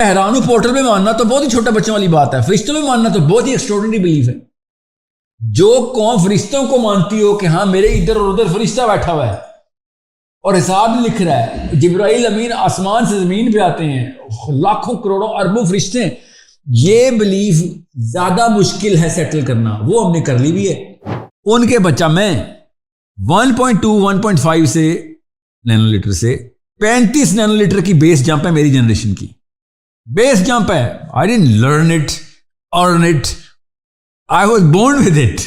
حیران ہوں, پورٹل میں ماننا تو بہت ہی چھوٹا بچوں والی بات ہے, فرشتوں میں ماننا تو بہت ہی ایکسٹراڈنری بلیف ہے. جو قوم فرشتوں کو مانتی ہو کہ ہاں میرے ادھر اور ادھر فرشتہ بیٹھا ہوا ہے اور حساب لکھ رہا ہے, جبرائیل امین آسمان سے زمین پہ آتے ہیں, لاکھوں کروڑوں اربوں فرشتے ہیں, یہ بلیف زیادہ مشکل ہے سیٹل کرنا, وہ ہم نے کر لی بھی ہے. ان کے بچہ میں 1.2 1.5 سے نینو لیٹر سے 35 نینو لیٹر کی بیس جمپ ہے میری جنریشن کی, بیس جمپ ہے. I didn't learn it, earn it, I was born with it.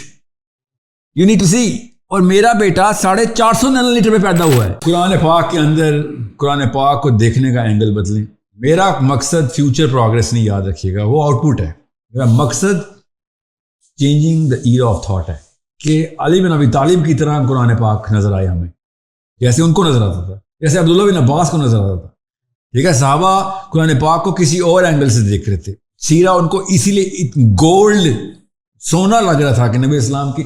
You need to see. اور میرا بیٹا 450 نینو لیٹر پہ پیدا ہوا ہے. قرآن پاک کے اندر قرآن پاک کو دیکھنے کا اینگل بدلیں. میرا مقصد فیوچر پروگرس نہیں, یاد رکھیے گا, وہ آؤٹ پٹ ہے. میرا مقصد changing the era of thought ہے کہ علی بن ابی طالب کی طرح قرآن پاک نظر آئے ہمیں, جیسے ان کو نظر آتا تھا, جیسے عبداللہ بن عباس کو نظر آتا تھا. ٹھیک ہے, صحابہ قرآن پاک کو کسی اور اینگل سے دیکھ رہے تھے. سیرہ ان کو اسی لیے گولڈ سونا لگ رہا تھا کہ نبی اسلام کی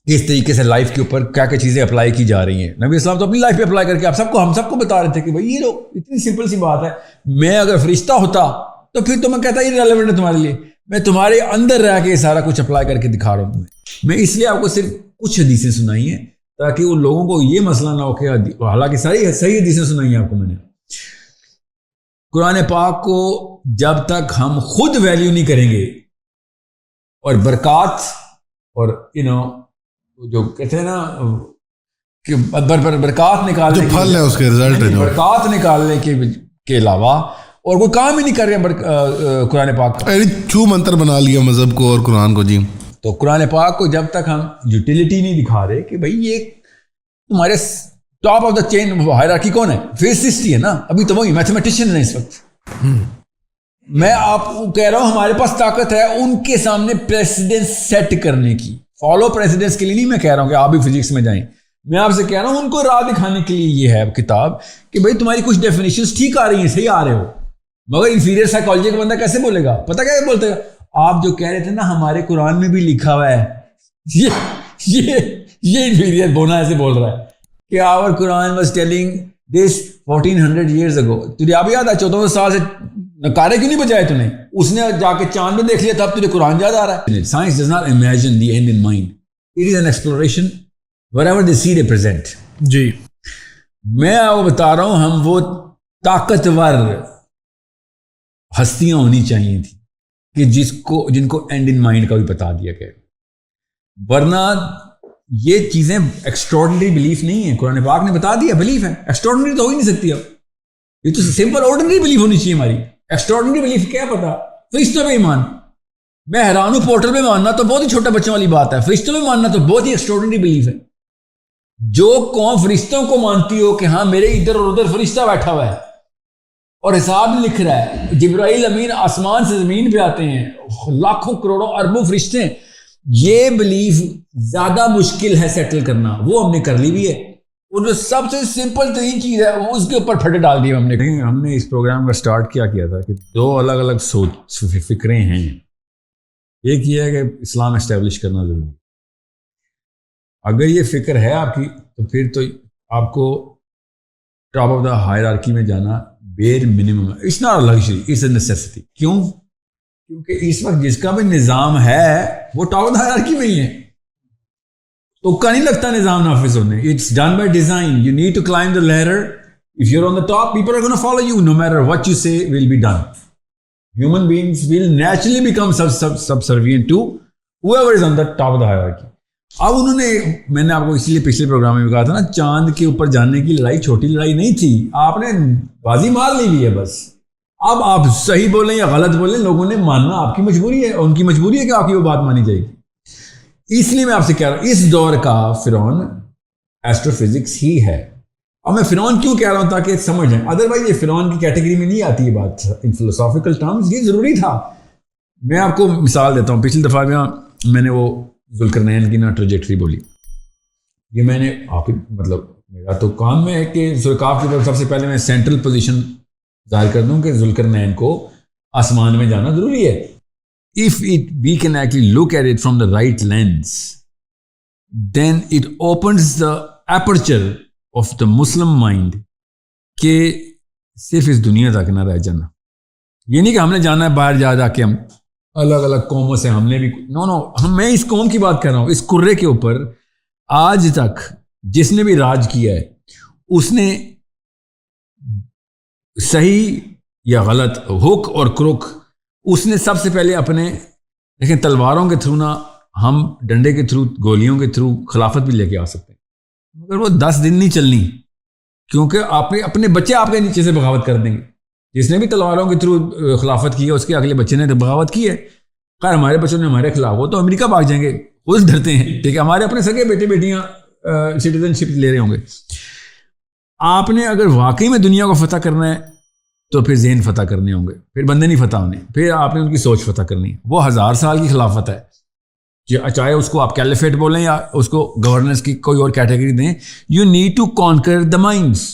کس طریقے سے لائف کے اوپر کیا کیا چیزیں اپلائی کی جا رہی ہیں. نبی اسلام تو اپنی لائف پہ اپلائی کر کے ہم سب کو بتا رہے تھے کہ بھائی یہ لوگ اتنی سمپل سی بات ہے. میں اگر فرشتہ ہوتا تو پھر تو میں کہتا یہ ریلیونٹ ہے تمہارے لیے, میں تمہارے اندر رہ کے سارا کچھ اپلائی کر کے دکھا رہا ہوں. میں اس لیے آپ کو صرف کچھ حدیثیں سنائی ہیں تاکہ ان لوگوں کو یہ مسئلہ نہ ہو کہ حالانکہ صحیح حدیثیں سنائی ہیں آپ کو میں نے. قرآن پاک کو جب تک ہم خود ویلیو نہیں کریں گے اور برکات اور جو کہتے ہیں نا کہ برکات نکالنے جو پھل ہے اس کے رزلٹ ہے, برکات نکالنے کے علاوہ اور کوئی کام ہی نہیں کر رہے قرآن پاک کا, چھو منتر بنا لیا مذہب کو اور قرآن کو. جی تو قرآن پاک کو جب تک ہم یوٹیلیٹی نہیں دکھا رہے کہ بھائی یہ تمہارے top of the chain hierarchy کون ہے, فزسسٹ ہی ہے نا, ابھی تو وہی میتھمیٹیشین ہے اس وقت. میں آپ کو کہہ رہا ہوں ہمارے پاس طاقت ہے ان کے سامنے پریسیڈنس سیٹ کرنے کی. فالو پریسیڈنس کے لیے نہیں میں کہہ رہا ہوں کہ آپ بھی فزکس میں جائیں, میں آپ سے کہہ رہا ہوں ان کو راہ دکھانے کے لیے یہ ہے کتاب کہ بھائی تمہاری کچھ ڈیفینیشنز ٹھیک آ رہی ہیں, صحیح آ رہے ہو, مگر انفیریئر سائیکالوجی کا بندہ کیسے بولے گا, پتہ کیا بولتے گا. آپ جو کہہ رہے تھے نا ہمارے قرآن میں بھی لکھا ہوا ہے, یہ انفیریئر بونا ایسے بول رہا ہے کہ our Quran was telling this 1400 years ago. تجھے اب یاد ہے 1400 سال سے نکارے کیوں نہیں بجائے تھی نے, اس نے جا کے چاند میں دیکھ لیا تب تجھے قرآن یاد آ رہا ہے. Science does not imagine the end in mind, it is an exploration wherever they see they present. جی میں آپ کو بتا رہا ہوں ہم وہ طاقتور ہستیاں ہونی چاہیے تھی کہ جن کو اینڈ ان مائنڈ کا بھی بتا دیا گیا, ورنہ یہ چیزیں ایکسٹراڈنری بلیف نہیں ہے. قرآن پاک نے بتا دیا بلیف ہے, ایکسٹراڈنری تو ہو ہی نہیں سکتی. اب یہ تو سمپل آرڈنری بلیف ہونی چاہیے ہماری. ایکسٹراڈنری بلیف کیا پتا, فرشتوں پہ ایمان. میں حیران ہوں, پورٹل میں ماننا تو بہت ہی چھوٹا بچوں والی بات ہے, فرشتوں میں ماننا تو بہت ہی ایکسٹراڈنری بلیف ہے. جو قوم فرشتوں کو مانتی ہو کہ ہاں میرے ادھر اور ادھر فرشتہ بیٹھا ہوا ہے اور حساب لکھ رہا ہے, جبرائیل امین آسمان سے زمین پہ آتے ہیں, لاکھوں کروڑوں اربوں فرشتے ہیں, یہ بلیف زیادہ مشکل ہے سیٹل کرنا, وہ ہم نے کر لی بھی ہے. اور جو سب سے سمپل ترین چیز ہے وہ اس کے اوپر پھٹے ڈال دی ہم نے اس پروگرام کا سٹارٹ کیا تھا کہ 2 الگ الگ فکریں ہیں. ایک یہ ہے کہ اسلام اسٹیبلش کرنا ضروری ہے. اگر یہ فکر ہے آپ کی تو پھر تو آپ کو ٹاپ آف دا ہائرارکی میں جانا بیر منیمم ہے. It's not a luxury, it's a necessity. کیوں؟ کیونکہ اس وقت جس کا بھی نظام ہے وہ ٹاپ آف دا ہائرارکی میں ہی ہے. تو کا نہیں لگتا نظام نافذ ہونے. It's done by design. You need to climb the ladder. If you are on the top, people are gonna follow you. No matter what you say will be done. Human beings will naturally become subservient to whoever is on the top of the hierarchy. اب انہوں نے, میں نے آپ کو اس لیے پچھلے programme میں کہا تھا نا, چاند کے اوپر جانے کی لڑائی چھوٹی لڑائی نہیں تھی, آپ نے بازی مار لی ہوئی ہے بس. اب آپ صحیح بولیں یا غلط بولیں, لوگوں نے ماننا آپ کی مجبوری ہے, ان کی مجبوری ہے کہ آپ کی وہ بات مانی جائے گی. اس لیے میں آپ سے کہہ رہا ہوں اس دور کا فرعون ایسٹرو فزکس ہی ہے. اور میں فرعون کیوں کہہ رہا ہوں تاکہ سمجھ جائیں, ادروائز یہ فرعون کی کیٹیگری میں نہیں آتی یہ بات. ان فلسافیکل ٹرمز یہ ضروری تھا. میں آپ کو مثال دیتا ہوں. پچھلی دفعہ میں نے وہ ذوالقرنین کی نا ٹریجیکٹری بولی. یہ میں نے آپ مطلب میرا تو کام میں ہے کہ ذوالقاف کی طرف سب سے پہلے میں سینٹرل پوزیشن ظاہر کر دوں کہ ذوالقرنین کو آسمان میں جانا ضروری ہے. If we can actually look at it from the right lens, then it opens the aperture of the Muslim mind کہ صرف اس دنیا تک نہ رہ جانا. یہ نہیں کہ ہم نے جانا ہے باہر جا کے ہم الگ الگ قوموں سے ہم نے بھی نو میں اس قوم کی بات کر رہا ہوں. اس کرے کے اوپر آج تک جس نے بھی راج کیا ہے اس نے صحیح یا غلط, ہک اور کروک, اس نے سب سے پہلے اپنے لیکن تلواروں کے تھرو نہ, ہم ڈنڈے کے تھرو, گولیوں کے تھرو خلافت بھی لے کے آ سکتے ہیں, مگر وہ 10 دن نہیں چلنی, کیونکہ آپ اپنے بچے آپ کے نیچے سے بغاوت کر دیں گے. جس نے بھی تلواروں کے تھرو خلافت کی ہے اس کے اگلے بچے نے بغاوت کی ہے. خیر ہمارے بچوں نے ہمارے خلاف ہو تو امریکہ بھاگ جائیں گے, خود ڈرتے ہیں, ٹھیک ہے, ہمارے اپنے سگے بیٹے بیٹیاں سٹیزن شپ لے رہے ہوں گے. آپ نے اگر واقعی میں دنیا کو فتح کرنا ہے تو پھر ذہن فتح کرنے ہوں گے, پھر بندے نہیں فتح ہونے, پھر آپ نے ان کی سوچ فتح کرنی ہے. وہ 1000 سال کی خلافت ہے, چاہے اس کو آپ کیلیفیٹ بولیں یا اس کو گورننس کی کوئی اور کیٹیگری دیں. You need to conquer the minds.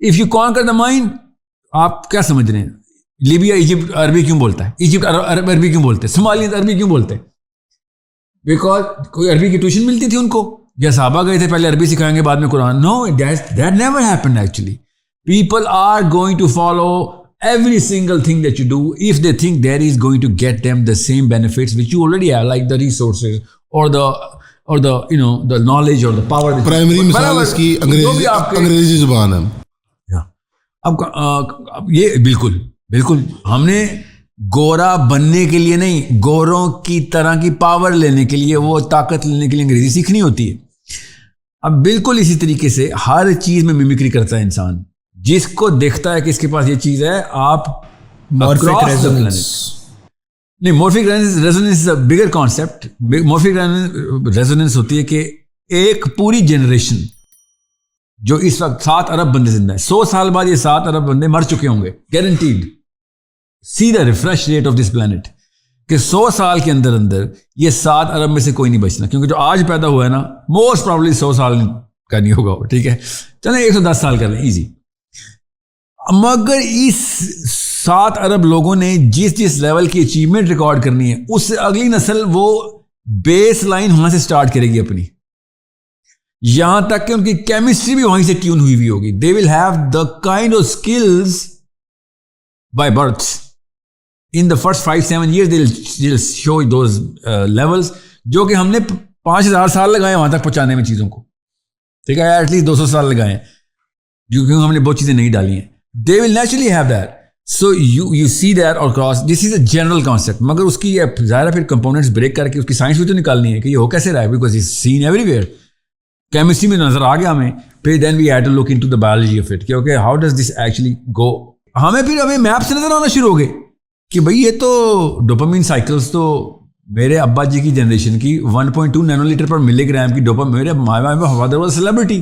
If you conquer the mind, آپ کیا سمجھ رہے ہیں لیبیا ایجپٹ عربی کیوں بولتا ہے, ایجپٹ عربی کیوں بولتے ہیں, صومالیہ عربی کیوں بولتے ہیں؟ بیکاز کوئی عربی کی ٹیوشن ملتی تھی ان کو, یا صحابہ گئے تھے پہلے عربی سکھائیں گے بعد میں Quran. No, that never happened actually. People are going to follow every single thing that you do if they think that is going to get them the same benefits which you already have, like the resources or the the knowledge or the power. Primary مثال اس کی انگریزی زبان ہے. اب یہ بالکل ہم نے گورا بننے کے لیے نہیں, گوروں کی طرح کی پاور لینے کے لیے, وہ طاقت لینے کے لیے انگریزی سیکھنی ہوتی ہے. اب بالکل اسی طریقے سے ہر چیز میں میمکری کرتا ہے انسان. جس کو دیکھتا ہے کہ اس کے پاس یہ چیز ہے, آپ مورفک ریزوننس نہیں, مورفک ریزوننس از اے بگر کانسیپٹ. مورفک ریزوننس ہوتی ہے کہ ایک پوری جنریشن جو اس وقت 7 ارب بندے زندہ ہیں, 100 سال بعد یہ 7 ارب بندے مر چکے ہوں گے guaranteed. See the refresh rate of this planet کہ 100 سال کے اندر یہ 7 ارب میں سے کوئی نہیں بچنا, کیونکہ جو آج پیدا ہوا ہے نا موسٹ پرابلی 100 سال کا نہیں ہوگا. ٹھیک ہے, چلیں 110 سال کر لیں ایزی. مگر اس 7 ارب لوگوں نے جس لیول کی اچیومنٹ ریکارڈ کرنی ہے, اس سے اگلی نسل وہ بیس لائن وہاں سے سٹارٹ کرے گی اپنی, یہاں تک کہ ان کی کیمسٹری بھی وہیں سے ٹیون ہوئی ہوگی. They will have the kind of skills by birth in the first 5-7 years they will show those levels جو کہ ہم نے 5000 سال لگائے وہاں تک پہنچانے میں چیزوں کو. ٹھیک ہے, ایٹ لیسٹ 200 سال لگائے ہیں, کیونکہ ہم نے بہت چیزیں نہیں ڈالی ہیں. They will naturally have that. So you see that across. This is a general concept. مگر اس کی ظاہر ہے پھر کمپوننٹس بریک کر کے اس کی سائنس بھی تو نکالنی ہے کہ یہ ہو کیسے رہا ہے, because it's seen everywhere. Chemistry میں نظر آ گیا ہمیں, پھر then we had to look into the biology of it کہ okay how does this actually go. ہمیں میپ سے نظر آنا شروع ہو گئے کہ بھئی یہ تو ڈوپامین سائیکلز تو میرے ابا جی کی جنریشن کی 1.2 نینو لیٹر پر ملی گرام کی ڈوپامین, میرے father was celebrity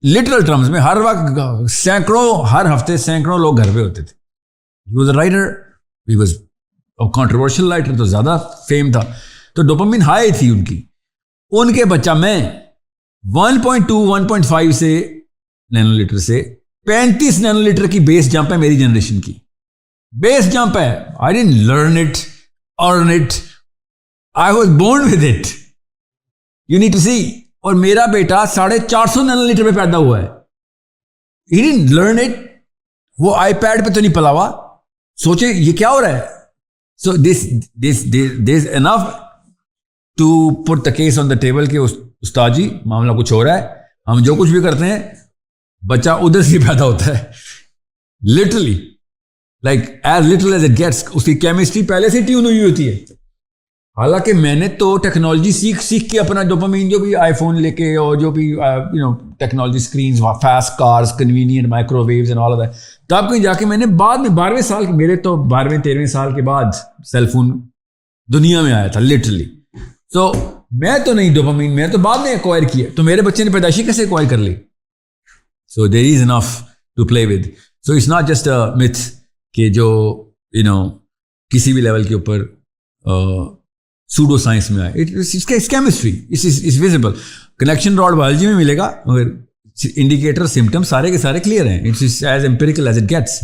literal terms میں, ہر وقت سینکڑوں, ہر ہفتے سینکڑوں لوگ گھر پہ ہوتے تھے. He was a writer, he was controversial writer, تو زیادہ فیم تھا, تو ڈوپامین ہائی تھی ان کی. ان کے بچہ میں 1.2-1.5 سے نینو لیٹر سے 35 نینو لیٹر کی بیس جمپ ہے میری جنریشن کی, بیس جمپ ہے. I didn't learn it, earn it, I was born with it. You need to see. اور میرا بیٹا 450 نینو لیٹر پہ پیدا ہوا ہے. He didn't learn it. وہ آئی پیڈ پہ تو نہیں پلا ہوا. سوچیں یہ کیا ہو رہا ہے. So there's enough to put the case on the table کہ استاد جی معاملہ کچھ ہو رہا ہے, ہم جو کچھ بھی کرتے ہیں بچہ ادھر سے پیدا ہوتا ہے. Literally like as little as it gets. اس کی کیمسٹری پہلے سے ٹیون ہوئی ہوتی ہے. حالانکہ میں نے تو ٹیکنالوجی سیکھ کے اپنا ڈوپامین, جو بھی آئی فون لے کے اور جو بھی technology screens, fast cars, convenient microwaves and all of that, تب کہیں جا کے میں نے بعد میں 12ویں سال, میرے تو 12ویں-13ویں سال کے بعد سیل فون دنیا میں آیا تھا لٹرلی. تو میں تو نہیں ڈوپامین, میں تو بعد میں ایکوائر کیا, تو میرے بچے نے پیدائشی کیسے ایکوائر کر لی. So there is enough to play with. So it's not just a myth کہ جو کسی بھی لیول کے اوپر سوڈو سائنس میں آئے. It's chemistry, it's visible. Connection راڈ بایولوجی میں ملے گا, مگر انڈیکیٹر سمٹم سارے کے سارے کلیئر ہیں. It's as empirical as it Gates.